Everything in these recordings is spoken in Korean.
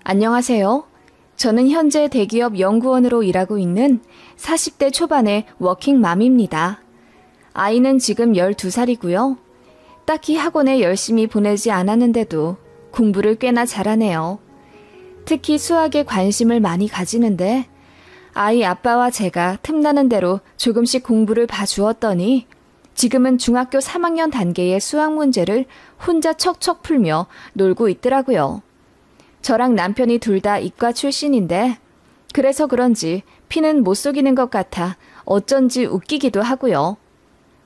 안녕하세요. 저는 현재 대기업 연구원으로 일하고 있는 40대 초반의 워킹맘입니다. 아이는 지금 12살이고요. 딱히 학원에 열심히 보내지 않았는데도 공부를 꽤나 잘하네요. 특히 수학에 관심을 많이 가지는데 아이 아빠와 제가 틈나는 대로 조금씩 공부를 봐주었더니 지금은 중학교 3학년 단계의 수학 문제를 혼자 척척 풀며 놀고 있더라고요. 저랑 남편이 둘 다 이과 출신인데 그래서 그런지 피는 못 속이는 것 같아 어쩐지 웃기기도 하고요.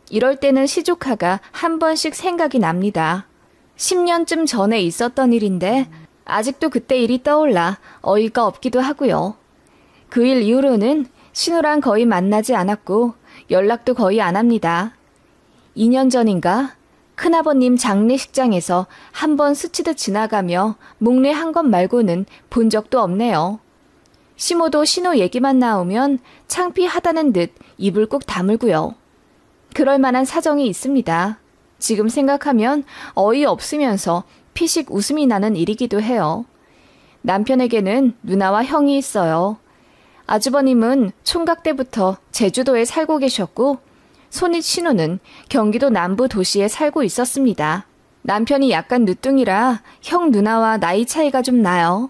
이럴 때는 시조카가 한 번씩 생각이 납니다. 10년쯤 전에 있었던 일인데 아직도 그때 일이 떠올라 어이가 없기도 하고요. 그 일 이후로는 신우랑 거의 만나지 않았고 연락도 거의 안 합니다. 2년 전인가 큰아버님 장례식장에서 한 번 스치듯 지나가며 목례한 것 말고는 본 적도 없네요. 시모도 신우 얘기만 나오면 창피하다는 듯 입을 꼭 다물고요. 그럴 만한 사정이 있습니다. 지금 생각하면 어이없으면서 피식 웃음이 나는 일이기도 해요. 남편에게는 누나와 형이 있어요. 아주버님은 총각 때부터 제주도에 살고 계셨고 손윗 신우는 경기도 남부 도시에 살고 있었습니다. 남편이 약간 늦둥이라 형 누나와 나이 차이가 좀 나요.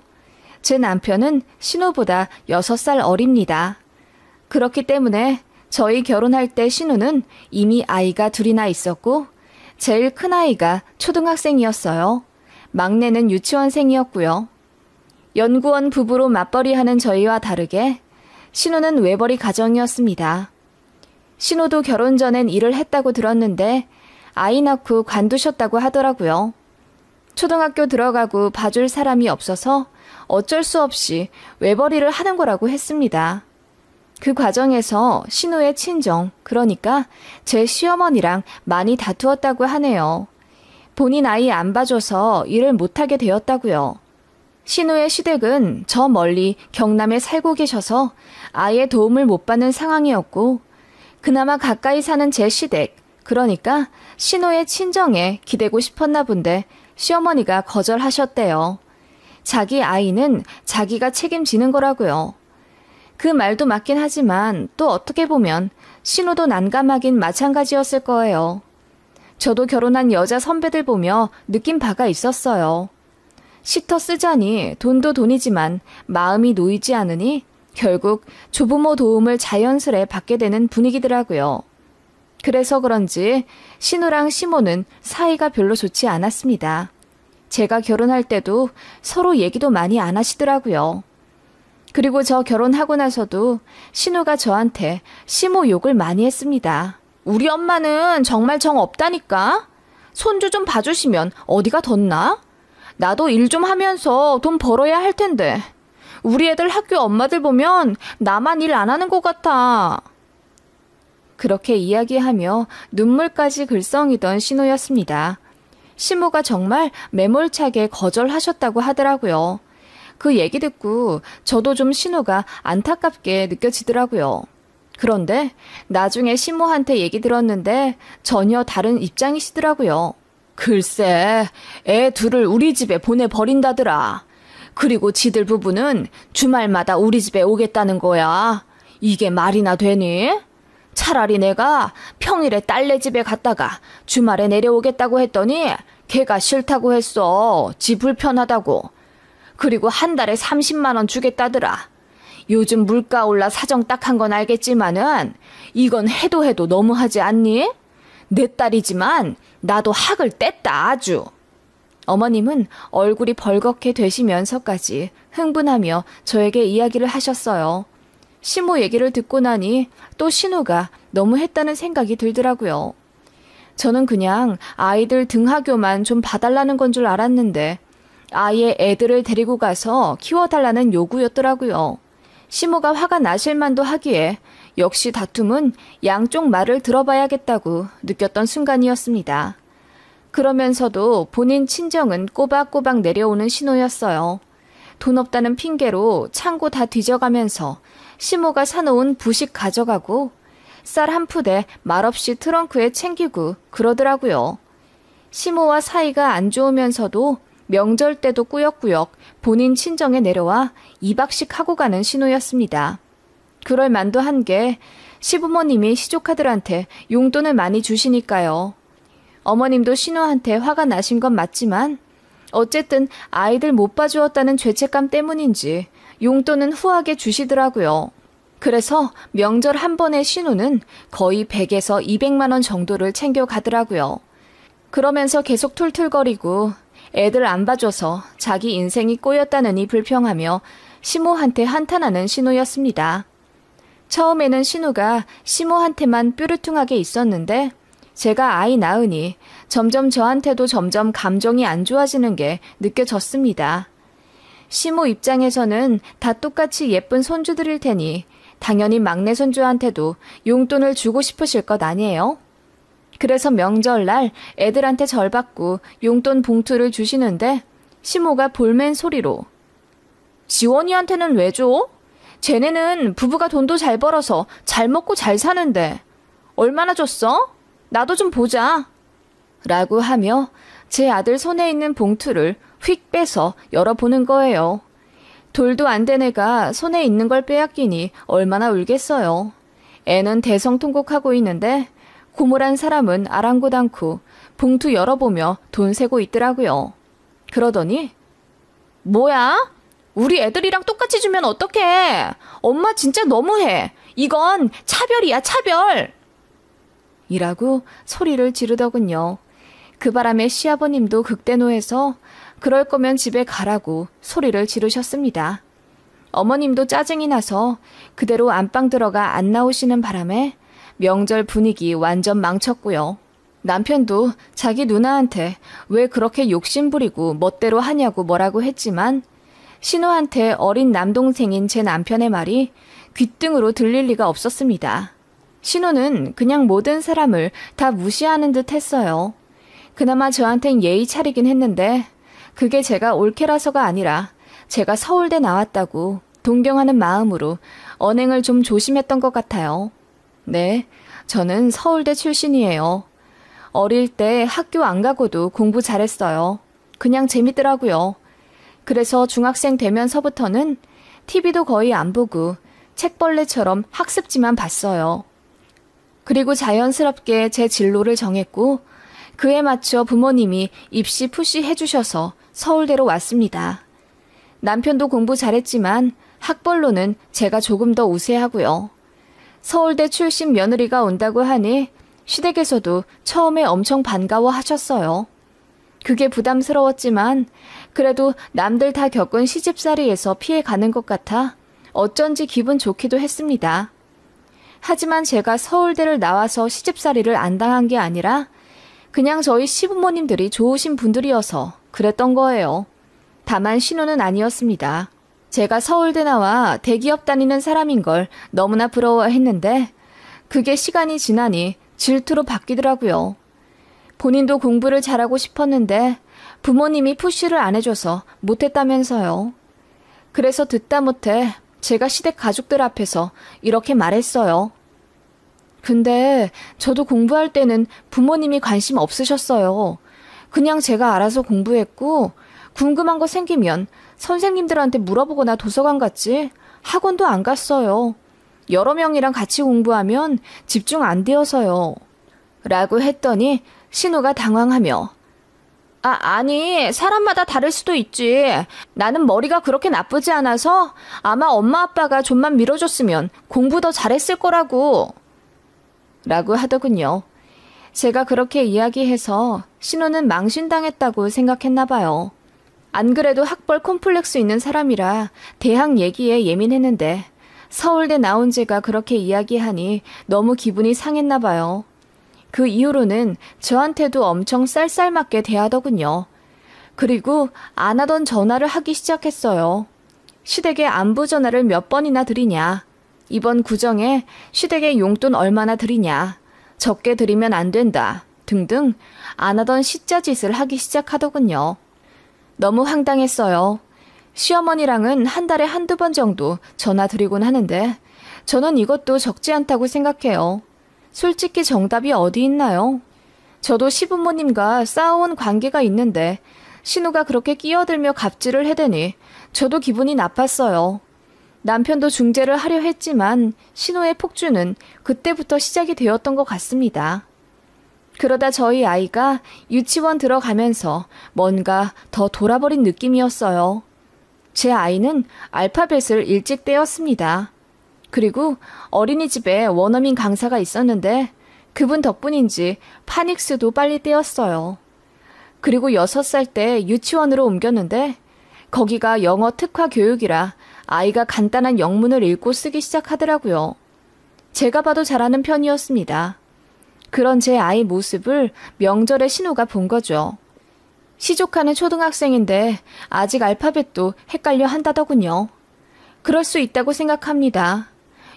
제 남편은 신우보다 6살 어립니다. 그렇기 때문에 저희 결혼할 때 신우는 이미 아이가 둘이나 있었고 제일 큰 아이가 초등학생이었어요. 막내는 유치원생이었고요. 연구원 부부로 맞벌이하는 저희와 다르게 신우는 외벌이 가정이었습니다. 신우도 결혼 전엔 일을 했다고 들었는데 아이 낳고 관두셨다고 하더라고요. 초등학교 들어가고 봐줄 사람이 없어서 어쩔 수 없이 외벌이를 하는 거라고 했습니다. 그 과정에서 신우의 친정, 그러니까 제 시어머니랑 많이 다투었다고 하네요. 본인 아이 안 봐줘서 일을 못하게 되었다고요. 신우의 시댁은 저 멀리 경남에 살고 계셔서 아예 도움을 못 받는 상황이었고 그나마 가까이 사는 제 시댁, 그러니까 신우의 친정에 기대고 싶었나 본데 시어머니가 거절하셨대요. 자기 아이는 자기가 책임지는 거라고요. 그 말도 맞긴 하지만 또 어떻게 보면 신우도 난감하긴 마찬가지였을 거예요. 저도 결혼한 여자 선배들 보며 느낀 바가 있었어요. 시터 쓰자니 돈도 돈이지만 마음이 놓이지 않으니 결국 조부모 도움을 자연스레 받게 되는 분위기더라고요. 그래서 그런지 신우랑 시모는 사이가 별로 좋지 않았습니다. 제가 결혼할 때도 서로 얘기도 많이 안 하시더라고요. 그리고 저 결혼하고 나서도 신우가 저한테 시모 욕을 많이 했습니다. 우리 엄마는 정말 정 없다니까? 손주 좀 봐주시면 어디가 덧나? 나도 일 좀 하면서 돈 벌어야 할 텐데. 우리 애들 학교 엄마들 보면 나만 일 안 하는 것 같아. 그렇게 이야기하며 눈물까지 글썽이던 신우였습니다. 시모가 정말 매몰차게 거절하셨다고 하더라고요. 그 얘기 듣고 저도 좀 신우가 안타깝게 느껴지더라고요. 그런데 나중에 시모한테 얘기 들었는데 전혀 다른 입장이시더라고요. 글쎄, 애 둘을 우리 집에 보내버린다더라. 그리고 지들 부부는 주말마다 우리 집에 오겠다는 거야. 이게 말이나 되니? 차라리 내가 평일에 딸네 집에 갔다가 주말에 내려오겠다고 했더니 걔가 싫다고 했어. 지 불편하다고. 그리고 한 달에 30만 원 주겠다더라. 요즘 물가 올라 사정 딱한 건 알겠지만은 이건 해도 너무하지 않니? 내 딸이지만 나도 학을 뗐다 아주. 어머님은 얼굴이 벌겋게 되시면서까지 흥분하며 저에게 이야기를 하셨어요. 시모 얘기를 듣고 나니 또 신우가 너무했다는 생각이 들더라고요. 저는 그냥 아이들 등하교만 좀 봐달라는 건 줄 알았는데 아예 애들을 데리고 가서 키워달라는 요구였더라고요. 시모가 화가 나실 만도 하기에 역시 다툼은 양쪽 말을 들어봐야겠다고 느꼈던 순간이었습니다. 그러면서도 본인 친정은 꼬박꼬박 내려오는 신호였어요. 돈 없다는 핑계로 창고 다 뒤져가면서 시모가 사놓은 부식 가져가고 쌀 한 푸대 말없이 트렁크에 챙기고 그러더라고요. 시모와 사이가 안 좋으면서도 명절 때도 꾸역꾸역 본인 친정에 내려와 2박씩 하고 가는 신우였습니다. 그럴 만도 한 게 시부모님이 시조카들한테 용돈을 많이 주시니까요. 어머님도 신우한테 화가 나신 건 맞지만 어쨌든 아이들 못 봐주었다는 죄책감 때문인지 용돈은 후하게 주시더라고요. 그래서 명절 한 번에 신우는 거의 100에서 200만 원 정도를 챙겨가더라고요. 그러면서 계속 툴툴거리고 애들 안 봐줘서 자기 인생이 꼬였다느니 불평하며 시모한테 한탄하는 신우였습니다. 처음에는 신우가 시모한테만 뾰루퉁하게 있었는데 제가 아이 낳으니 점점 저한테도 점점 감정이 안 좋아지는 게 느껴졌습니다. 시모 입장에서는 다 똑같이 예쁜 손주들일 테니 당연히 막내 손주한테도 용돈을 주고 싶으실 것 아니에요? 그래서 명절날 애들한테 절 받고 용돈 봉투를 주시는데 시모가 볼멘 소리로 지원이한테는 왜 줘? 쟤네는 부부가 돈도 잘 벌어서 잘 먹고 잘 사는데 얼마나 줬어? 나도 좀 보자. 라고 하며 제 아들 손에 있는 봉투를 휙 빼서 열어보는 거예요. 돌도 안 된 애가 손에 있는 걸 빼앗기니 얼마나 울겠어요. 애는 대성통곡하고 있는데 고물한 사람은 아랑곳 않고 봉투 열어보며 돈 세고 있더라고요. 그러더니 뭐야? 우리 애들이랑 똑같이 주면 어떡해? 엄마 진짜 너무해. 이건 차별이야, 차별. 이라고 소리를 지르더군요. 그 바람에 시아버님도 극대노해서 그럴 거면 집에 가라고 소리를 지르셨습니다. 어머님도 짜증이 나서 그대로 안방 들어가 안 나오시는 바람에 명절 분위기 완전 망쳤고요. 남편도 자기 누나한테 왜 그렇게 욕심부리고 멋대로 하냐고 뭐라고 했지만 신우한테 어린 남동생인 제 남편의 말이 귓등으로 들릴 리가 없었습니다. 신우는 그냥 모든 사람을 다 무시하는 듯 했어요. 그나마 저한텐 예의 차리긴 했는데 그게 제가 올케라서가 아니라 제가 서울대 나왔다고 동경하는 마음으로 언행을 좀 조심했던 것 같아요. 네, 저는 서울대 출신이에요. 어릴 때 학교 안 가고도 공부 잘했어요. 그냥 재밌더라고요. 그래서 중학생 되면서부터는 TV도 거의 안 보고 책벌레처럼 학습지만 봤어요. 그리고 자연스럽게 제 진로를 정했고 그에 맞춰 부모님이 입시 푸시 해주셔서 서울대로 왔습니다. 남편도 공부 잘했지만 학벌로는 제가 조금 더 우세하고요. 서울대 출신 며느리가 온다고 하니 시댁에서도 처음에 엄청 반가워하셨어요. 그게 부담스러웠지만 그래도 남들 다 겪은 시집살이에서 피해가는 것 같아 어쩐지 기분 좋기도 했습니다. 하지만 제가 서울대를 나와서 시집살이를 안 당한 게 아니라 그냥 저희 시부모님들이 좋으신 분들이어서 그랬던 거예요. 다만 신우는 아니었습니다. 제가 서울대 나와 대기업 다니는 사람인 걸 너무나 부러워했는데 그게 시간이 지나니 질투로 바뀌더라고요. 본인도 공부를 잘하고 싶었는데 부모님이 푸시를 안 해줘서 못했다면서요. 그래서 듣다 못해 제가 시댁 가족들 앞에서 이렇게 말했어요. 근데 저도 공부할 때는 부모님이 관심 없으셨어요. 그냥 제가 알아서 공부했고 궁금한 거 생기면 선생님들한테 물어보거나 도서관 갔지 학원도 안 갔어요. 여러 명이랑 같이 공부하면 집중 안 되어서요. 라고 했더니 신우가 당황하며 아니 사람마다 다를 수도 있지. 나는 머리가 그렇게 나쁘지 않아서 아마 엄마 아빠가 좀만 밀어줬으면 공부 더 잘했을 거라고. 라고 하더군요. 제가 그렇게 이야기해서 신우는 망신당했다고 생각했나 봐요. 안 그래도 학벌 콤플렉스 있는 사람이라 대학 얘기에 예민했는데 서울대 나온 제가 그렇게 이야기하니 너무 기분이 상했나 봐요. 그 이후로는 저한테도 엄청 쌀쌀맞게 대하더군요. 그리고 안 하던 전화를 하기 시작했어요. 시댁에 안부 전화를 몇 번이나 드리냐. 이번 구정에 시댁에 용돈 얼마나 드리냐. 적게 드리면 안 된다. 등등 안 하던 시짜짓을 하기 시작하더군요. 너무 황당했어요. 시어머니랑은 한 달에 한두 번 정도 전화 드리곤 하는데 저는 이것도 적지 않다고 생각해요. 솔직히 정답이 어디 있나요? 저도 시부모님과 쌓아온 관계가 있는데 신우가 그렇게 끼어들며 갑질을 해대니 저도 기분이 나빴어요. 남편도 중재를 하려 했지만 신우의 폭주는 그때부터 시작이 되었던 것 같습니다. 그러다 저희 아이가 유치원 들어가면서 뭔가 더 돌아버린 느낌이었어요. 제 아이는 알파벳을 일찍 떼었습니다. 그리고 어린이집에 원어민 강사가 있었는데 그분 덕분인지 파닉스도 빨리 떼었어요. 그리고 6살 때 유치원으로 옮겼는데 거기가 영어 특화 교육이라 아이가 간단한 영문을 읽고 쓰기 시작하더라고요. 제가 봐도 잘하는 편이었습니다. 그런 제 아이 모습을 명절에 신우가 본 거죠. 시족하는 초등학생인데 아직 알파벳도 헷갈려 한다더군요. 그럴 수 있다고 생각합니다.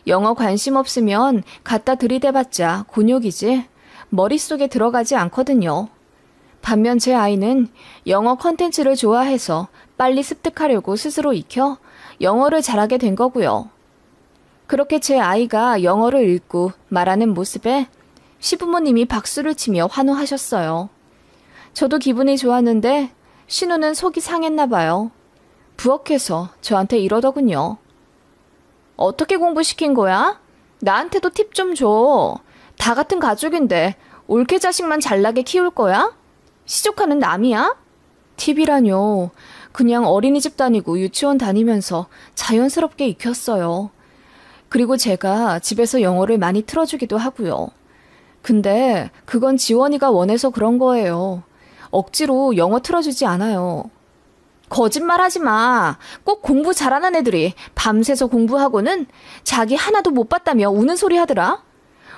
영어 관심 없으면 갖다 들이대봤자 곤욕이지 머릿속에 들어가지 않거든요. 반면 제 아이는 영어 컨텐츠를 좋아해서 빨리 습득하려고 스스로 익혀 영어를 잘하게 된 거고요. 그렇게 제 아이가 영어를 읽고 말하는 모습에 시부모님이 박수를 치며 환호하셨어요. 저도 기분이 좋았는데 신우는 속이 상했나 봐요. 부엌에서 저한테 이러더군요. 어떻게 공부시킨 거야? 나한테도 팁 좀 줘. 다 같은 가족인데 올케 자식만 잘나게 키울 거야? 시족하는 남이야? 팁이라뇨. 그냥 어린이집 다니고 유치원 다니면서 자연스럽게 익혔어요. 그리고 제가 집에서 영어를 많이 틀어주기도 하고요. 근데 그건 지원이가 원해서 그런 거예요. 억지로 영어 틀어주지 않아요. 거짓말하지 마. 꼭 공부 잘하는 애들이 밤새서 공부하고는 자기 하나도 못 봤다며 우는 소리 하더라.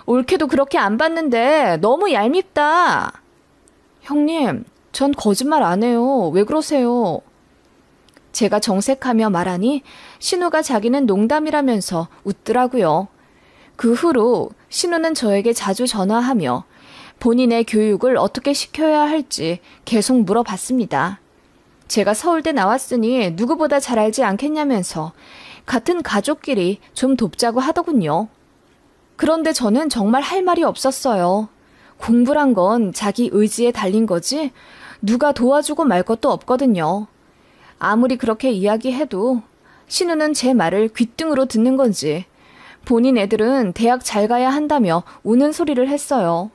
올케도 그렇게 안 봤는데 너무 얄밉다. 형님, 전 거짓말 안 해요. 왜 그러세요? 제가 정색하며 말하니 신우가 자기는 농담이라면서 웃더라고요. 그 후로 신우는 저에게 자주 전화하며 본인의 교육을 어떻게 시켜야 할지 계속 물어봤습니다. 제가 서울대 나왔으니 누구보다 잘 알지 않겠냐면서 같은 가족끼리 좀 돕자고 하더군요. 그런데 저는 정말 할 말이 없었어요. 공부란 건 자기 의지에 달린 거지 누가 도와주고 말 것도 없거든요. 아무리 그렇게 이야기해도 신우는 제 말을 귓등으로 듣는 건지 본인 애들은 대학 잘 가야 한다며 우는 소리를 했어요.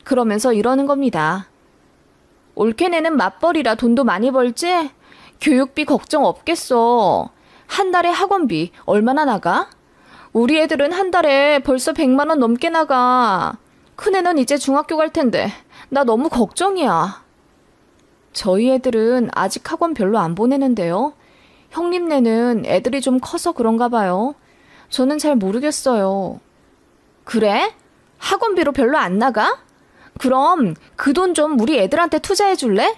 그러면서 이러는 겁니다. 올케네는 맞벌이라 돈도 많이 벌지? 교육비 걱정 없겠어. 한 달에 학원비 얼마나 나가? 우리 애들은 한 달에 벌써 100만 원 넘게 나가. 큰애는 이제 중학교 갈 텐데 나 너무 걱정이야. 저희 애들은 아직 학원 별로 안 보내는데요. 형님네는 애들이 좀 커서 그런가 봐요. 저는 잘 모르겠어요. 그래? 학원비로 별로 안 나가? 그럼 그 돈 좀 우리 애들한테 투자해 줄래?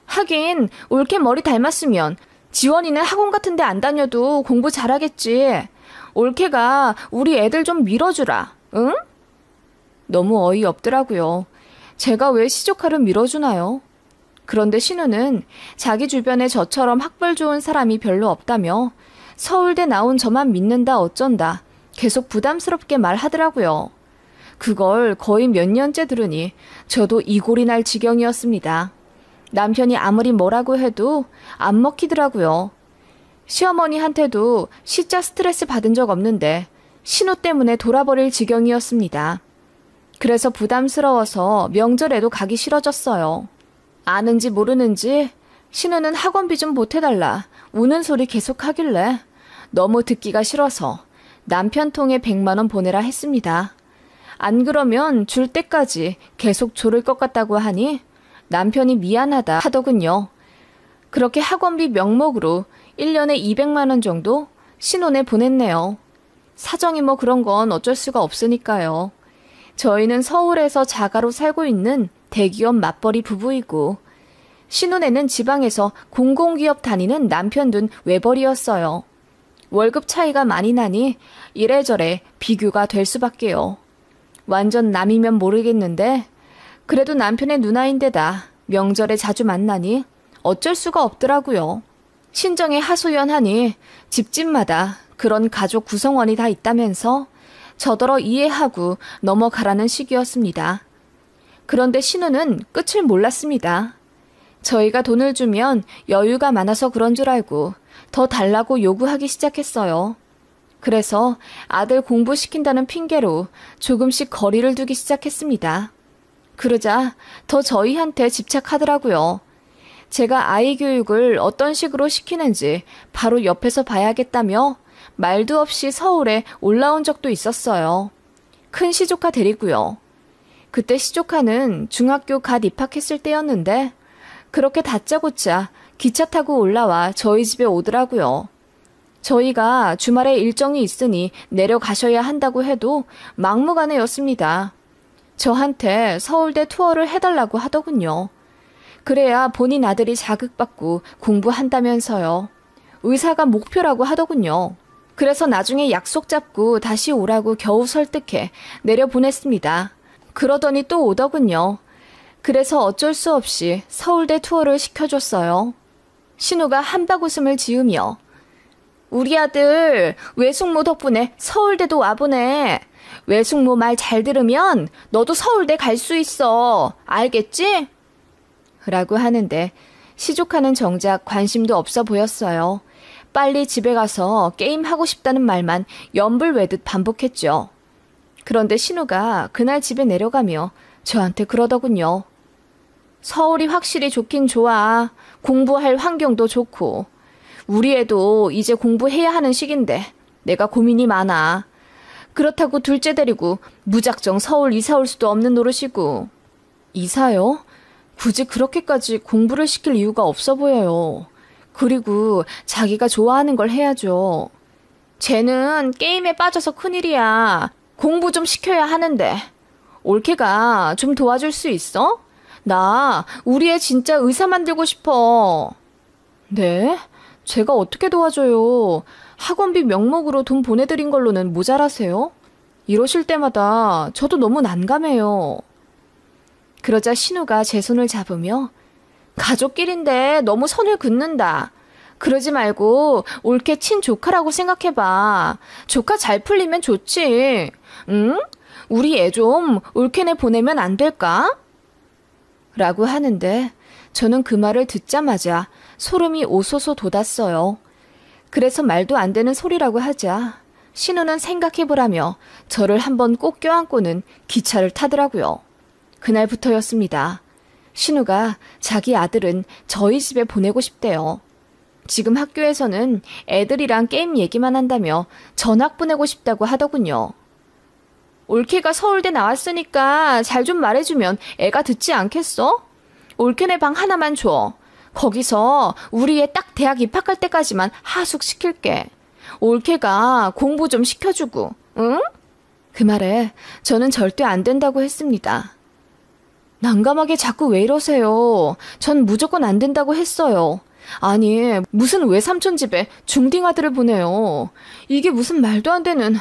하긴 올케 머리 닮았으면 지원이는 학원 같은 데 안 다녀도 공부 잘하겠지. 올케가 우리 애들 좀 밀어주라. 응? 너무 어이없더라고요. 제가 왜 시조카를 밀어주나요? 그런데 신우는 자기 주변에 저처럼 학벌 좋은 사람이 별로 없다며 서울대 나온 저만 믿는다 어쩐다 계속 부담스럽게 말하더라고요. 그걸 거의 몇 년째 들으니 저도 이골이 날 지경이었습니다. 남편이 아무리 뭐라고 해도 안 먹히더라고요. 시어머니한테도 시자 스트레스 받은 적 없는데 신우 때문에 돌아버릴 지경이었습니다. 그래서 부담스러워서 명절에도 가기 싫어졌어요. 아는지 모르는지 신우는 학원비 좀 보태달라 우는 소리 계속 하길래 너무 듣기가 싫어서 남편 통에 100만 원 보내라 했습니다. 안 그러면 줄 때까지 계속 조를 것 같다고 하니 남편이 미안하다 하더군요. 그렇게 학원비 명목으로 1년에 200만 원 정도 신혼에 보냈네요. 사정이 뭐 그런 건 어쩔 수가 없으니까요. 저희는 서울에서 자가로 살고 있는 대기업 맞벌이 부부이고 신혼에는 지방에서 공공기업 다니는 남편 둔 외벌이였어요. 월급 차이가 많이 나니 이래저래 비교가 될 수밖에요. 완전 남이면 모르겠는데 그래도 남편의 누나인데다 명절에 자주 만나니 어쩔 수가 없더라고요. 친정에 하소연하니 집집마다 그런 가족 구성원이 다 있다면서 저더러 이해하고 넘어가라는 식이었습니다. 그런데 신우는 끝을 몰랐습니다. 저희가 돈을 주면 여유가 많아서 그런 줄 알고 더 달라고 요구하기 시작했어요. 그래서 아들 공부시킨다는 핑계로 조금씩 거리를 두기 시작했습니다. 그러자 더 저희한테 집착하더라고요. 제가 아이 교육을 어떤 식으로 시키는지 바로 옆에서 봐야겠다며 말도 없이 서울에 올라온 적도 있었어요. 큰 시조카 데리고요. 그때 시조카는 중학교 갓 입학했을 때였는데 그렇게 다짜고짜 기차 타고 올라와 저희 집에 오더라고요. 저희가 주말에 일정이 있으니 내려가셔야 한다고 해도 막무가내였습니다. 저한테 서울대 투어를 해달라고 하더군요. 그래야 본인 아들이 자극받고 공부한다면서요. 의사가 목표라고 하더군요. 그래서 나중에 약속 잡고 다시 오라고 겨우 설득해 내려보냈습니다. 그러더니 또 오더군요. 그래서 어쩔 수 없이 서울대 투어를 시켜줬어요. 신우가 한바구음을 지으며 우리 아들 외숙모 덕분에 서울대도 와보네. 외숙모 말 잘 들으면 너도 서울대 갈 수 있어. 알겠지? 라고 하는데 시조카는 정작 관심도 없어 보였어요. 빨리 집에 가서 게임하고 싶다는 말만 연불외듯 반복했죠. 그런데 신우가 그날 집에 내려가며 저한테 그러더군요. 서울이 확실히 좋긴 좋아. 공부할 환경도 좋고. 우리 애도 이제 공부해야 하는 시기인데 내가 고민이 많아. 그렇다고 둘째 데리고 무작정 서울 이사 올 수도 없는 노릇이고. 이사요? 굳이 그렇게까지 공부를 시킬 이유가 없어 보여요. 그리고 자기가 좋아하는 걸 해야죠. 쟤는 게임에 빠져서 큰일이야. 공부 좀 시켜야 하는데. 올케가 좀 도와줄 수 있어? 나 우리 애 진짜 의사 만들고 싶어. 네? 제가 어떻게 도와줘요? 학원비 명목으로 돈 보내드린 걸로는 모자라세요? 이러실 때마다 저도 너무 난감해요. 그러자 신우가 제 손을 잡으며 가족끼리인데 너무 선을 긋는다. 그러지 말고 올케 친조카라고 생각해봐. 조카 잘 풀리면 좋지. 응? 우리 애 좀 올케네 보내면 안 될까? 라고 하는데 저는 그 말을 듣자마자 소름이 오소소 돋았어요. 그래서 말도 안 되는 소리라고 하자 신우는 생각해보라며 저를 한번 꼭 껴안고는 기차를 타더라고요. 그날부터였습니다. 신우가 자기 아들은 저희 집에 보내고 싶대요. 지금 학교에서는 애들이랑 게임 얘기만 한다며 전학 보내고 싶다고 하더군요. 올케가 서울대 나왔으니까 잘 좀 말해주면 애가 듣지 않겠어? 올케네 방 하나만 줘. 거기서 우리 애 딱 대학 입학할 때까지만 하숙시킬게. 올케가 공부 좀 시켜주고, 응? 그 말에 저는 절대 안 된다고 했습니다. 난감하게 자꾸 왜 이러세요? 전 무조건 안 된다고 했어요. 아니, 무슨 외삼촌 집에 중딩 아들을 보내요. 이게 무슨 말도 안 되는...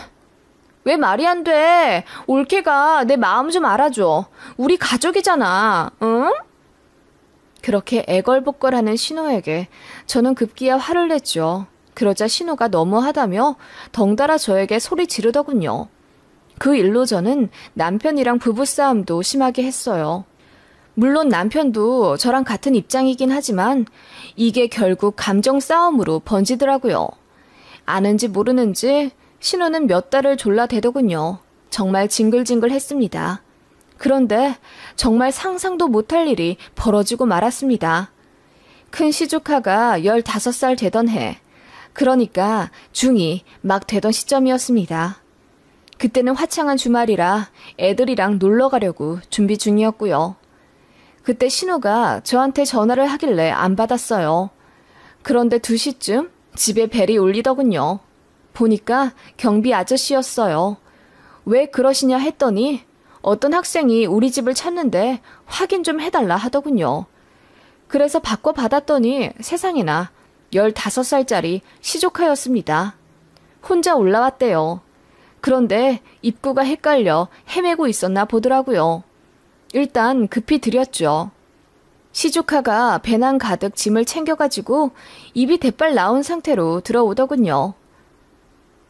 왜 말이 안 돼? 올케가 내 마음 좀 알아줘. 우리 가족이잖아. 응? 그렇게 애걸복걸하는 신호에게 저는 급기야 화를 냈죠. 그러자 신호가 너무하다며 덩달아 저에게 소리 지르더군요. 그 일로 저는 남편이랑 부부싸움도 심하게 했어요. 물론 남편도 저랑 같은 입장이긴 하지만 이게 결국 감정 싸움으로 번지더라고요. 아는지 모르는지 신우는 몇 달을 졸라대더군요. 정말 징글징글했습니다. 그런데 정말 상상도 못할 일이 벌어지고 말았습니다. 큰 시조카가 15살 되던 해, 그러니까 중2 막 되던 시점이었습니다. 그때는 화창한 주말이라 애들이랑 놀러 가려고 준비 중이었고요. 그때 신우가 저한테 전화를 하길래 안 받았어요. 그런데 2시쯤 집에 벨이 울리더군요. 보니까 경비 아저씨였어요. 왜 그러시냐 했더니 어떤 학생이 우리 집을 찾는데 확인 좀 해달라 하더군요. 그래서 바꿔받았더니 세상에나 15살짜리 시조카였습니다. 혼자 올라왔대요. 그런데 입구가 헷갈려 헤매고 있었나 보더라고요. 일단 급히 드렸죠. 시조카가 배낭 가득 짐을 챙겨가지고 입이 대빨 나온 상태로 들어오더군요.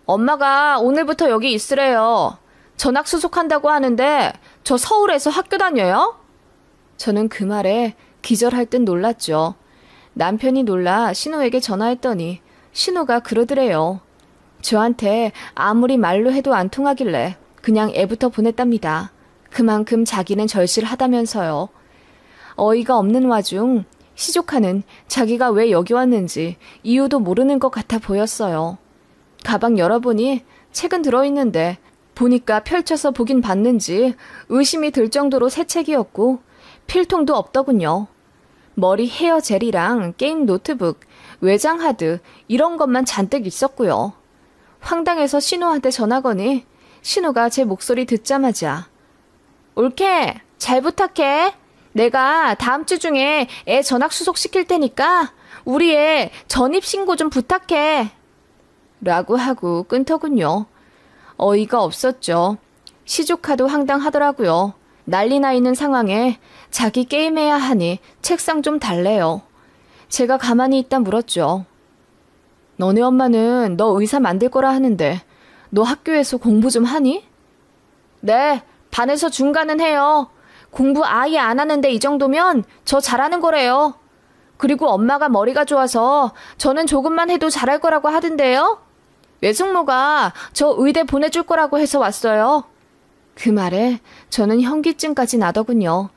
엄마가 오늘부터 여기 있으래요. 전학 수속한다고 하는데 저 서울에서 학교 다녀요? 저는 그 말에 기절할 듯 놀랐죠. 남편이 놀라 신우에게 전화했더니 신우가 그러더래요. 저한테 아무리 말로 해도 안 통하길래 그냥 애부터 보냈답니다. 그만큼 자기는 절실하다면서요. 어이가 없는 와중 시조카는 자기가 왜 여기 왔는지 이유도 모르는 것 같아 보였어요. 가방 열어보니 책은 들어있는데 보니까 펼쳐서 보긴 봤는지 의심이 들 정도로 새 책이었고 필통도 없더군요. 머리 헤어 젤이랑 게임 노트북, 외장 하드 이런 것만 잔뜩 있었고요. 황당해서 신우한테 전화 거니 신우가 제 목소리 듣자마자 올케, 잘 부탁해. 내가 다음 주 중에 애 전학 수속시킬 테니까 우리 애 전입신고 좀 부탁해. 라고 하고 끊더군요. 어이가 없었죠. 시조카도 황당하더라고요. 난리 나 있는 상황에 자기 게임해야 하니 책상 좀 달래요. 제가 가만히 있다 물었죠. 너네 엄마는 너 의사 만들 거라 하는데 너 학교에서 공부 좀 하니? 네, 반에서 중간은 해요. 공부 아예 안 하는데 이 정도면 저 잘하는 거래요. 그리고 엄마가 머리가 좋아서 저는 조금만 해도 잘할 거라고 하던데요. 외숙모가 저 의대 보내줄 거라고 해서 왔어요. 그 말에 저는 현기증까지 나더군요.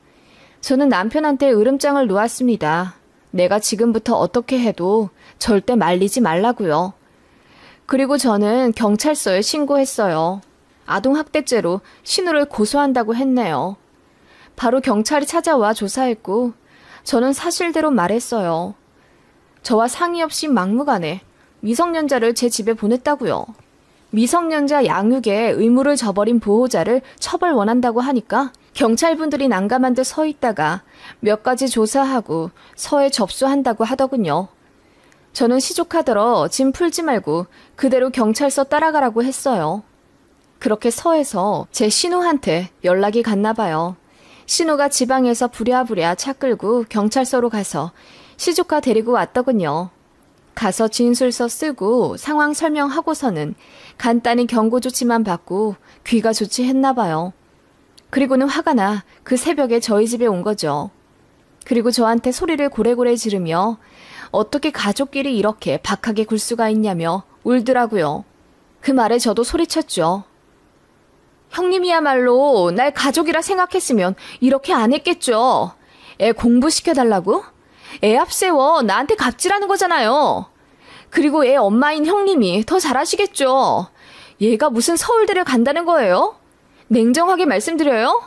저는 남편한테 으름장을 놓았습니다. 내가 지금부터 어떻게 해도 절대 말리지 말라고요. 그리고 저는 경찰서에 신고했어요. 아동학대죄로 신우를 고소한다고 했네요. 바로 경찰이 찾아와 조사했고 저는 사실대로 말했어요. 저와 상의 없이 막무가내 미성년자를 제 집에 보냈다고요. 미성년자 양육에 의무를 저버린 보호자를 처벌 원한다고 하니까 경찰분들이 난감한 듯 서 있다가 몇 가지 조사하고 서에 접수한다고 하더군요. 저는 시족하더러 짐 풀지 말고 그대로 경찰서 따라가라고 했어요. 그렇게 서에서 제 신우한테 연락이 갔나 봐요. 신우가 지방에서 부랴부랴 차 끌고 경찰서로 가서 시조카 데리고 왔더군요. 가서 진술서 쓰고 상황 설명하고서는 간단히 경고 조치만 받고 귀가 조치했나 봐요. 그리고는 화가 나 그 새벽에 저희 집에 온 거죠. 그리고 저한테 소리를 고래고래 지르며 어떻게 가족끼리 이렇게 박하게 굴 수가 있냐며 울더라고요. 그 말에 저도 소리쳤죠. 형님이야말로 날 가족이라 생각했으면 이렇게 안 했겠죠. 애 공부시켜달라고? 애 앞세워 나한테 갑질하는 거잖아요. 그리고 애 엄마인 형님이 더 잘하시겠죠. 얘가 무슨 서울대를 간다는 거예요? 냉정하게 말씀드려요.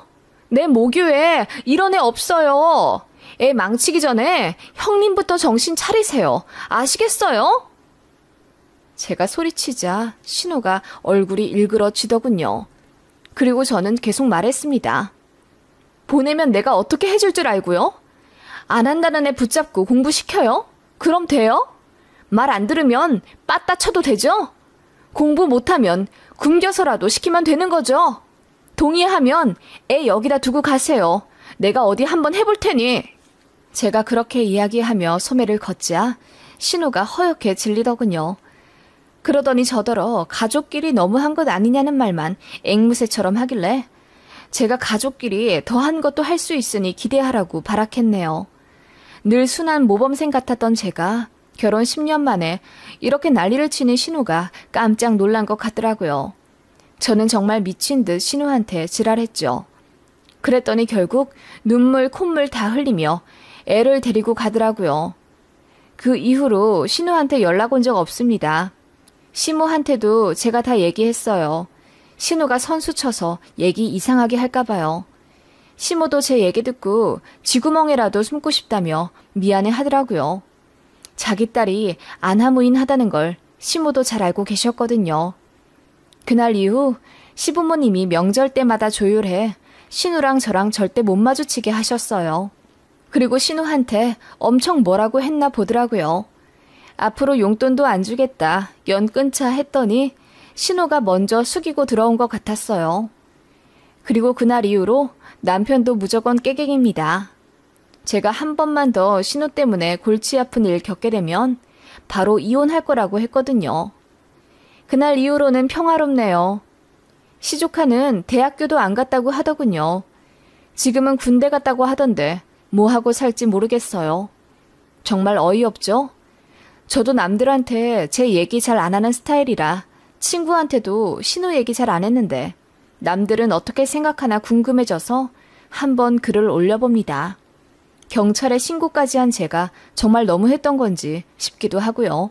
내 모교에 이런 애 없어요. 애 망치기 전에 형님부터 정신 차리세요. 아시겠어요? 제가 소리치자 신우가 얼굴이 일그러지더군요. 그리고 저는 계속 말했습니다. 보내면 내가 어떻게 해줄 줄 알고요? 안 한다는 애 붙잡고 공부시켜요? 그럼 돼요? 말 안 들으면 빠따 쳐도 되죠? 공부 못하면 굶겨서라도 시키면 되는 거죠? 동의하면 애 여기다 두고 가세요. 내가 어디 한번 해볼 테니. 제가 그렇게 이야기하며 소매를 걷자 신우가 허옇게 질리더군요. 그러더니 저더러 가족끼리 너무한 것 아니냐는 말만 앵무새처럼 하길래 제가 가족끼리 더한 것도 할 수 있으니 기대하라고 발악했네요. 늘 순한 모범생 같았던 제가 결혼 10년 만에 이렇게 난리를 치는 신우가 깜짝 놀란 것 같더라고요. 저는 정말 미친 듯 신우한테 지랄했죠. 그랬더니 결국 눈물 콧물 다 흘리며 애를 데리고 가더라고요. 그 이후로 신우한테 연락 온 적 없습니다. 시모한테도 제가 다 얘기했어요. 신우가 선수 쳐서 얘기 이상하게 할까 봐요. 시모도 제 얘기 듣고 쥐구멍에라도 숨고 싶다며 미안해 하더라고요. 자기 딸이 안하무인하다는 걸 시모도 잘 알고 계셨거든요. 그날 이후 시부모님이 명절 때마다 조율해 신우랑 저랑 절대 못 마주치게 하셨어요. 그리고 신우한테 엄청 뭐라고 했나 보더라고요. 앞으로 용돈도 안 주겠다, 연 끊자 했더니 신우가 먼저 숙이고 들어온 것 같았어요. 그리고 그날 이후로 남편도 무조건 깨갱입니다. 제가 한 번만 더 신우 때문에 골치 아픈 일 겪게 되면 바로 이혼할 거라고 했거든요. 그날 이후로는 평화롭네요. 시조카는 대학교도 안 갔다고 하더군요. 지금은 군대 갔다고 하던데 뭐 하고 살지 모르겠어요. 정말 어이없죠? 저도 남들한테 제 얘기 잘 안 하는 스타일이라 친구한테도 신우 얘기 잘 안 했는데 남들은 어떻게 생각하나 궁금해져서 한번 글을 올려봅니다. 경찰에 신고까지 한 제가 정말 너무했던 건지 싶기도 하고요.